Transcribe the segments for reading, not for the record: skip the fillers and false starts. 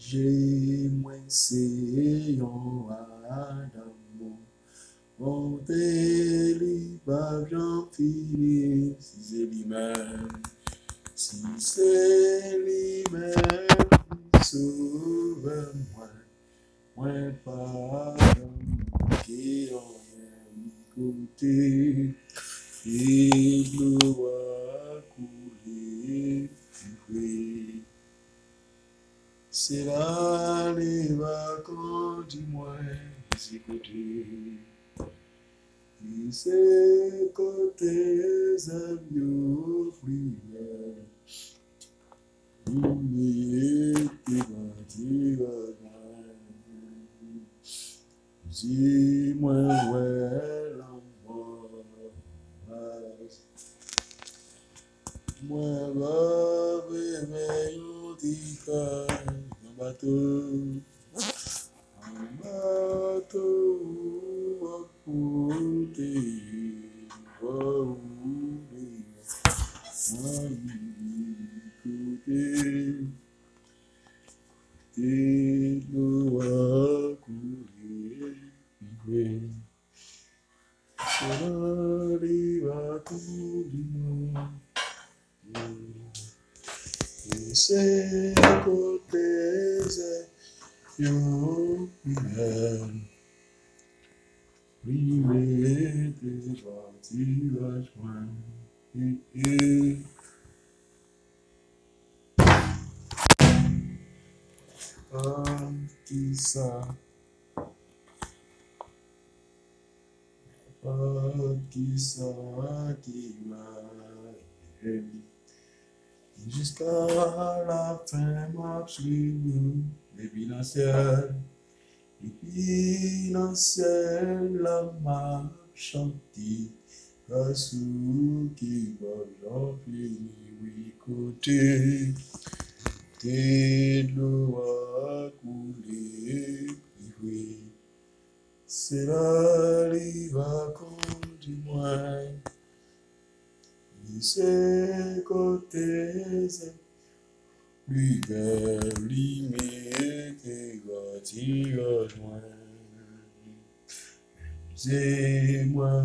J'ai moins séant Adam, on délibère j'en finis, si c'est lui-même, si c'est lui-même qui sauve moi, moi pardon, qui en est côté, et gloire couler, c'est là les vacances du moins, c'est côté. Et c'est côté avions frières, il était bâti dis-moi où est l'envoi, moi va réveiller des cœurs, un bateau à côté, va rouler, à côté, de l'eau à couler, cela arrive à tout du monde. Et c'est côté yo privé des parties vachement qui ça qui m'a jusqu'à la fin m'a suivi les financières la m'a chanté à ceux qui vont j'en finir oui côté de l'eau à couler oui c'est là les vacances du mois et c'est côté lui vers limite et va-t-il rejoindre c'est moi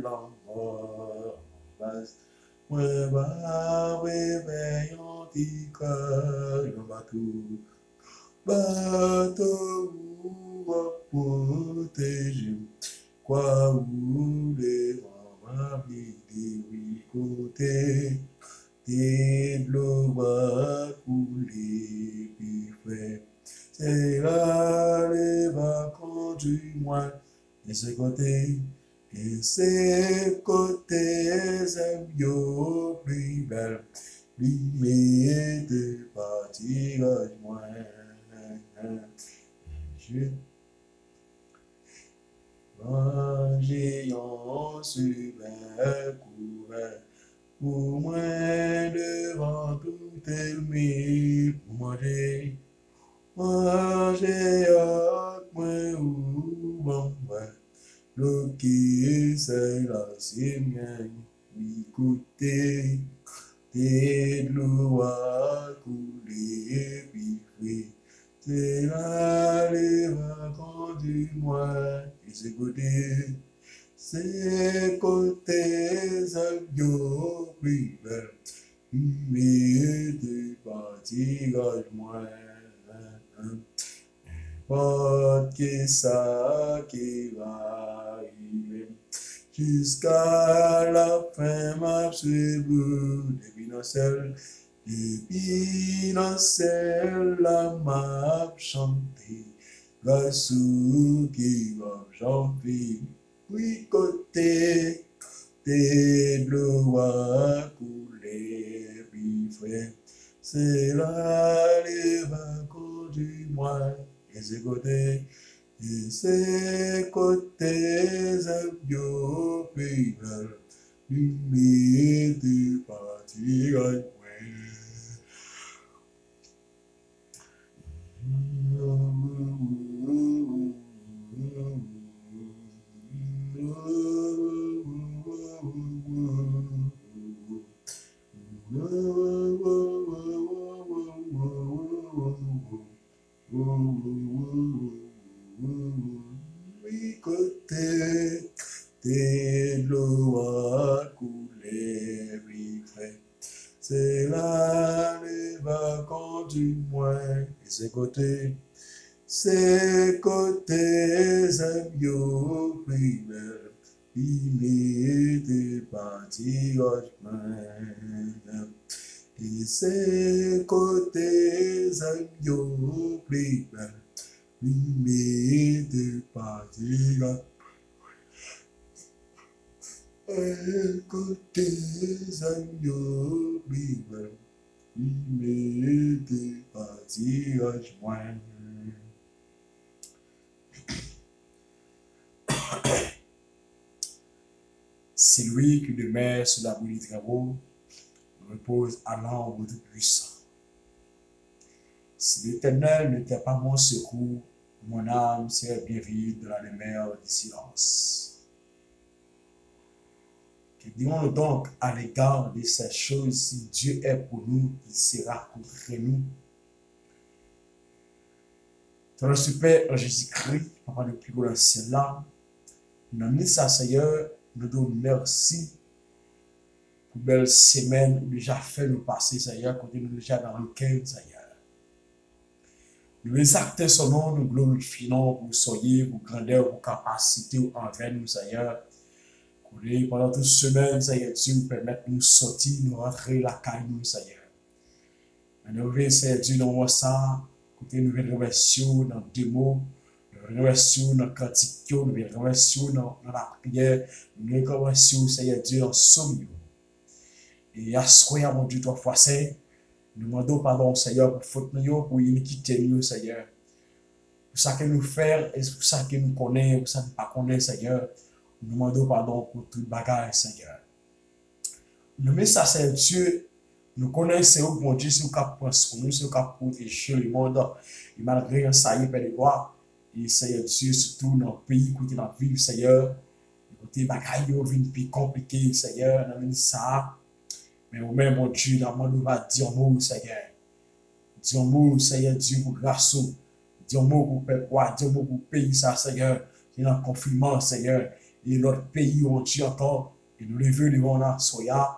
l'envoi moi va réveillant du cœur un bateau à protéger quoi ou les vents des huit côtés de l'eau à couler puis fait c'est là les vacances du mois et c'est côté avions plus belle l'image de partir à moi je manger en super couvert pour moi devant tout ennemi pour manger avec moi ou bon le qui c'est la sienne écoutez de l'eau à couler puis c'est là les vacances du mois et c'est côté avions plus belle mais de partir à moi pas que ça qui va arriver jusqu'à la fin marche depuis nos selles la map chanter la sou qui va chanter oui côté de l'eau à couler puis frère c'est là les vacances du mois et c'est côté avions pays lumière de partir à Oui, côté, tes l'eau a coulé, oui, frère. C'est là les vacances du moins, et c'est côté amis primaires, il était parti au chemin. Et c'est côté amis primaires, il était parti au chemin. Côté amis primaires, il était parti au chemin. C'est lui qui demeure sur l'abri des travaux, repose à l'ombre du puissant. Si l'Éternel n'était pas mon secours, mon âme serait bien vide dans la demeure du silence. Que dirons-nous donc à l'égard de ces choses? Si Dieu est pour nous, il sera contre nous. Dans le super en Jésus-Christ, papa le plus grand ciel là, nous avons ça, Seigneur, nous donnons merci pour belle semaine où déjà fait nous passer, Seigneur, quand nous déjà dans le week-end, Seigneur. Nous exaltons son nom, nous glorifions pour soyez, pour grandeur, pour capacité envers nous, Seigneur. Pendant toute semaine, Seigneur, Dieu nous permet de nous sortir, nous rentrer la caille, nous, Seigneur. Nous voulons, Seigneur Dieu, nous voir ça, côté nous remercions dans le démon, nous remercions dans le cantique, nous remercions dans la prière, nous remercions, Seigneur Dieu, en somme. Et à ce moment, mon Dieu, 3 fois saint, nous demandons pardon, Seigneur, pour faute nous, pour iniquité nous, Seigneur. Pour ça que nous faisons, et pour ça que nous connaissons, pour ça que nous ne pas connaissons, Seigneur. Nous demandons pardon pour tout bagage, Seigneur. Nous mettons ça, Seigneur Dieu, nous connaissons, mon Dieu, si nous pouvons sur nous, si nous pouvons protéger le monde, et malgré ça, il peut le voir. Et Seigneur Dieu, surtout dans le pays, côté dans la ville, Seigneur, côté bagage, il devient plus compliqué, Seigneur, nous mettons ça. Mais au même, mon Dieu, dans le monde, nous va dire un mot, Seigneur. Dire un mot, Seigneur Dieu, pour grâce. Dire un mot pour peuple, dire un mot pour pays, ça, Seigneur. Il y a un confinement, Seigneur. Et l'autre pays, on dit encore, et nous levons devant la soya,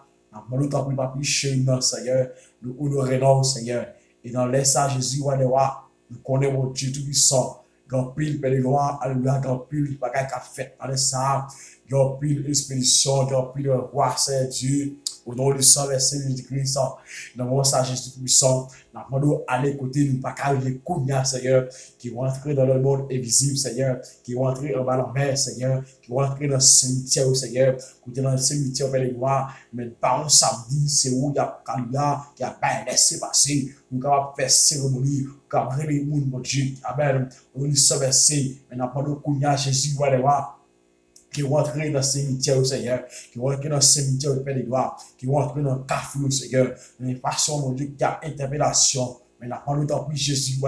nous ne pouvons pas plus chez nous, Seigneur, nous honorons, Seigneur. Et dans l'essai, Jésus, nous connaissons mon Dieu tout-puissant. Grand pile, Père de gloire, alléluia, grand pile, bagaille qu'a fait par les saints, grand pile, expédition, grand pile, roi, Seigneur Dieu. Au nom du sang, verset de Jésus-Christ, dans mon sagesse tout-puissant, nous demandons aller côté, nous pas qu'à les coups, Seigneur, qui vont entrer dans le monde invisible, Seigneur, qui vont entrer en bas de la mer, Seigneur, qui vont entrer dans le cimetière, Seigneur, côté dans le cimetière, Père de gloire, mais pas un samedi, c'est où il y a Kalia, qui a pas laissé passer, nous avons fait cérémonie, nous avons réuni les gens, mon Dieu, amen, nous sommes versés, mais nous demandons que Jésus, voilà, qui vont entrer dans le cimetière, Seigneur, qui vont entrer dans le cimetière du Père de gloire, qui vont entrer dans le café, Seigneur, de façon, mon Dieu, qui a interpellation. Mais la parole d'en plus, Jésus,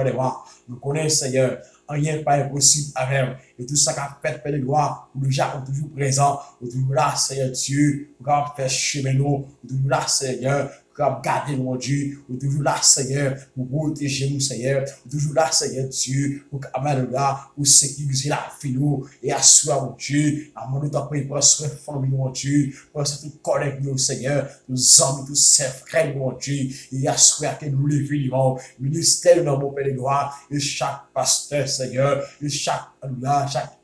nous connaissons, Seigneur, rien n'est pas impossible avec et tout ça qu'a fait, Père de gloire, nous déjà toujours présent, nous toujours là, Seigneur Dieu, nous avons fait chemin, nous toujours là, Seigneur, pour garder mon Dieu, ou toujours là, Seigneur, pour protéger nous, Seigneur, ou toujours là, Seigneur Dieu, pour pour sécuriser la vie, nous, et assurer, mon Dieu, à mon temps, pour assurer la famille, mon Dieu, pour assurer tout collègue, nous, Seigneur, nos hommes, tous ces frères, mon Dieu, et assurer que nous les vivons, ministère dans mon Père de gloire, et chaque pasteur, Seigneur, et chaque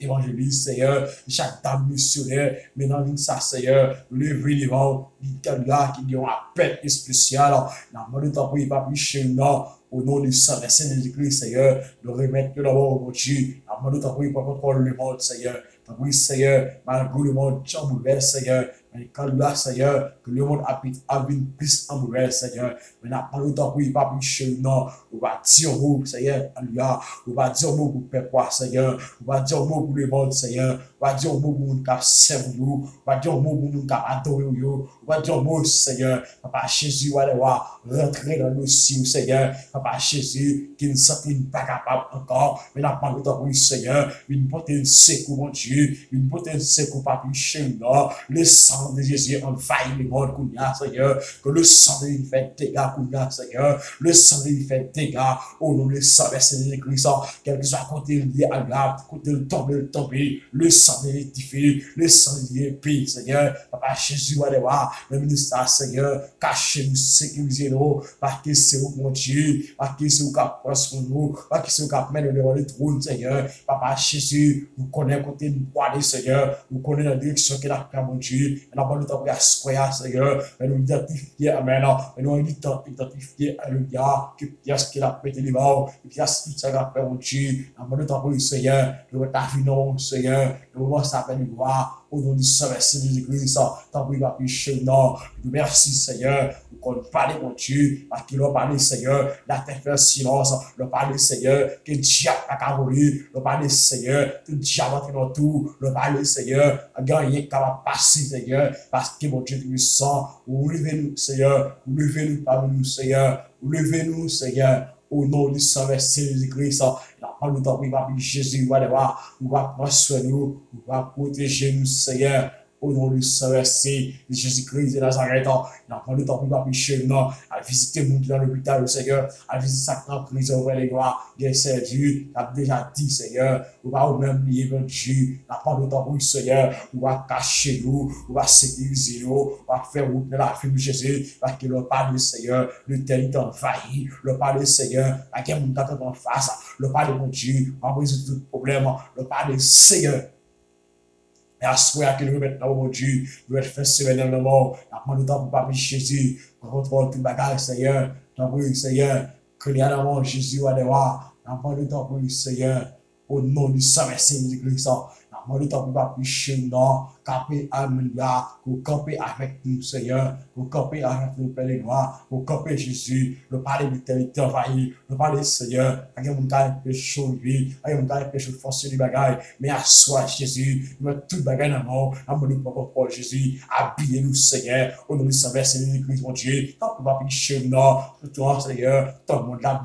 évangéliste, Seigneur, et chaque dame missionnaire, maintenant, ça, Seigneur, nous les vivons, qui ont appel spécial, dans le temps pour y pas plus chez nous, au nom du sang de Jésus-Christ, Seigneur, de remettre d'abord au Dieu, dans le temps pour y pas contrôler le monde, Seigneur, oui, Seigneur, malgré le monde chamboulé, Seigneur, mais quand là, Seigneur, que le monde a une plus en mauvais, Seigneur, mais n'a pas le temps pour y pas plus chez nous, on va dire un mot, Seigneur, alléluia, on va dire un mot pour le peuple, Seigneur, on va dire un mot pour le monde, Seigneur, on va dire un mot pour nous qui servent nous, on va dire un mot pour nous qui adorent nous, on va dire un mot, Seigneur, Papa Jésus, on va rentrer dans le ciel, Seigneur, Papa Jésus, qui ne s'en pas capable encore, mais n'a pas le temps pour Seigneur, une potence secours, mon Dieu, une potence secours, pas plus chez nous, le sang sang de Jésus envahit les mondes, Kounia, Seigneur. Que le sang de lui fait dégâts, Kounia, Seigneur. Le sang de lui fait dégâts. Au nom de sang, merci de Jésus-Christ. Quel que soit côté lié à l'âme, côté le tomber, le sang de l'édifié, le sang de l'épée, Seigneur. Papa Jésus, allez voir, le ministère, Seigneur, cachez-nous, sécurisez-nous, parce que c'est où, mon Dieu, parce que c'est où qu'a pour nous, parce que c'est où qu'a mené devant le trône, Seigneur. Papa Jésus, vous connaissez côté nous aller, Seigneur, vous connaissez la direction qu'il a fait, mon Dieu, et n'a pas le temps pour asseoir, Seigneur, et nous identifier, Amen, et nous identifier, Alléluia, que pièce qu'il a pété les morts, que pièce tout ça qu'il a fait, mon Dieu, n'a pas le temps pour le Seigneur, nous t'affinons, Seigneur, nous voir ça fait nous voir, au nom du Saint-Esprit de l'Église, tant qu'il va pécher, non, nous merci, Seigneur, qu'on parle, mon Dieu, parce qu'il a parlé, Seigneur, la terre fait silence, le parler, Seigneur, que diable a carolé, le parler, Seigneur, que diable entre dans tout, le parler, Seigneur, gagner capable de passer, Seigneur, parce que mon Dieu, tu sens, vous levez-nous, Seigneur, vous levez-nous parmi nous, Seigneur, vous levez-nous, Seigneur, au nom du Saint-Esprit de l'Église, la parole de ton Jésus, va devoir, on va prendre nous, on va protéger nous, Seigneur. Au nom du Saint-Esprit de Jésus-Christ de Nazareth, il n'a pas le temps pour nous pécher, non, à visiter le monde dans l'hôpital, le Seigneur, à visiter sa prison auprès des gloires, bien Dieu, il a déjà dit, Seigneur, on va au même lieu, mon Dieu, il n'a pas le temps pour nous, Seigneur, on va cacher nous, on va sécuriser nous, on va faire route de la vie de Jésus, parce que le Père du Seigneur, le tel est envahi, le Père du Seigneur, à qui on t'attend en face, le Père de mon Dieu, on va résoudre tout problème, le Père du Seigneur. Et à ce moment que nous remettons, mon Dieu, nous être fait serein dans le monde. Après, nous t'en pas Jésus, pour contrôler tout le bagage, Seigneur. T'en prie, Seigneur, que les animaux, Jésus, va devoir. Après, nous t'en prie, Seigneur, au nom du Saint-Esprit de Christ. Après, nous t'en pas pécher, non. Camper à Amélia, pour camper avec nous, Seigneur, pour camper avec nous, Père et Noir, pour camper Jésus, le parler de l'éternité envahi, le parler, Seigneur, avec mon gars, péché de vie, avec mon gars, péché de force du bagage, mais à soi, Jésus, nous mettons tout le bagage dans le monde, à mon propre Jésus, habillez-nous, Seigneur, au nom du Saint-Esprit de Christ, mon Dieu, tant qu'on va pécher, non, tout toi, Seigneur, tant que mon gars,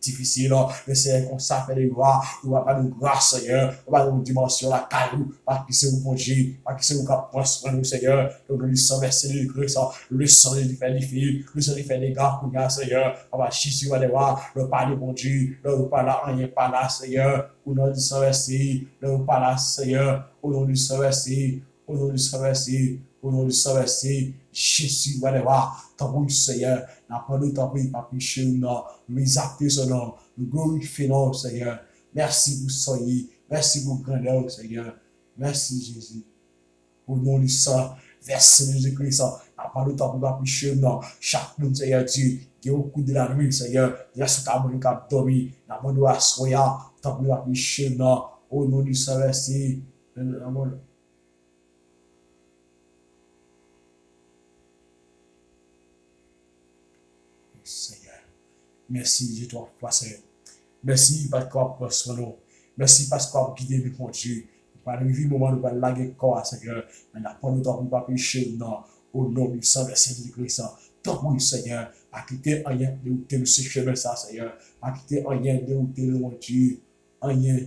difficile, mais c'est comme ça, Père et Noir, nous va pas nous grâce, Seigneur, on va nous dimension la caillou, parce que c'est mon Dieu. Parce que c'est vous qui prospère nous, Seigneur. Nous nous sommes versés de Christ, le sang de fait des filles, le sang de fait des gars, pour nous, Seigneur. Papa, Jésus va les voir, le parler, mon Dieu, le parler, rien pas là, Seigneur. Au nom du Saint-Esprit, le parler, Seigneur. Au nom du Saint-Esprit, au nom du Saint-Esprit, au nom du Saint-Esprit, Jésus va les voir. Tant pour Seigneur, n'a pas de temps pour pas pécher, non. Nous acter son nom, nous glorifions, Seigneur. Merci pour soyez, merci pour grandeur, Seigneur. Merci Jésus. Au nom du sang, verset de Jésus-Christ, n'a pas de temps pour pécher, non. Chaque monde, Seigneur Dieu, qui est au coup de la nuit, Seigneur, il y a ce qui a dormi, n'a pas de assoya, tant pour pécher, non. Au nom du sang, verset, Seigneur. Merci, je dois passer. Merci parce qu'on a pris nous. Merci parce qu'on a guidé nous, mon Dieu. Par le moment où nous allons laguer corps, Seigneur, mais n'a pas le temps pour ne pas pécher, non. Au nom du sang, verset de Christ. Tant pour Seigneur, à quitter rien de où nous ce chemin, ça, Seigneur. À quitter rien de où nous, mon Dieu. Rien.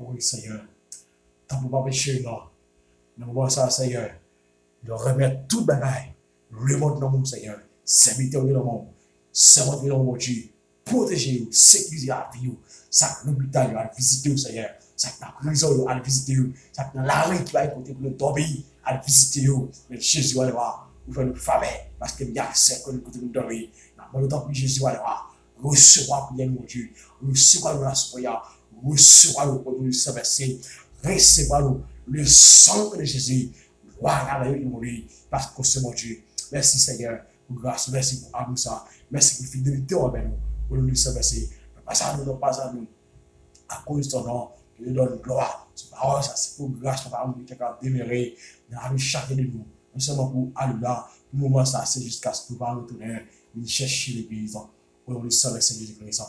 Oui, Seigneur. Tant pour pas pécher, non. Nous voyons ça, Seigneur. De remettre tout le bagage. Le monde dans mon Seigneur. Serviteur de monde. Servant de mon Dieu. Protégez-vous. Sécurisez la vie. Ça que l'hôpital va visiter, Seigneur. Ça que la prison va visiter. Ça que l'armée qui va écouter pour le dormir à visiter. Mais Jésus va le voir. Vous faites une faveur. Parce qu'il y a accès que nous écoutons nous dormir. Dans le temps que Jésus va le voir. Recevoir prière, mon Dieu. Recevoir la prière. Recevoir le pardon du Saint-Esprit, recevoir le sang de Jésus, voilà la vie mourir, parce que c'est mon Dieu. Merci Seigneur, pour grâce, merci pour amour ça, merci pour fidélité envers nous, pour le Saint-Esprit. Pas à nous, non pas à nous, à cause de ton nom, que nous donne gloire. C'est parole, ça, c'est pour grâce, pour amour, qui est capable de demeurer dans la vie chacun de nous. Non seulement pour Alléluia, pour le moment, ça, c'est jusqu'à ce que nous allons retourner, nous chercher les paysans, pour le Saint-Esprit de Jésus-Christ.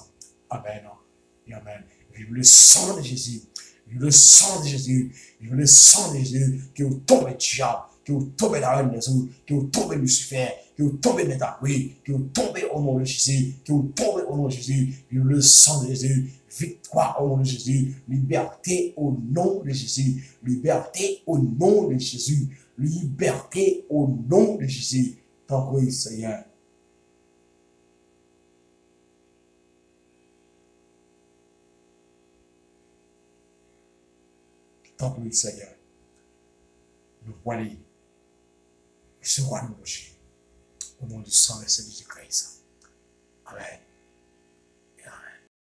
Amen et Amen. Vive le sang de Jésus. Le sang de Jésus, le sang de Jésus, que vous tombez diable, que vous tombez la reine des eaux, que vous tombez Lucifer, que vous tombez Métapoui, que vous tombez au nom de Jésus, que vous tombez au nom de Jésus, le sang de Jésus, victoire au nom de Jésus, liberté au nom de Jésus, liberté au nom de Jésus, liberté au nom de Jésus. Tant que Seigneur. Tant que Seigneur. Nous voilà. Nous serons nous au nom du sang de Jésus-Christ. Amen.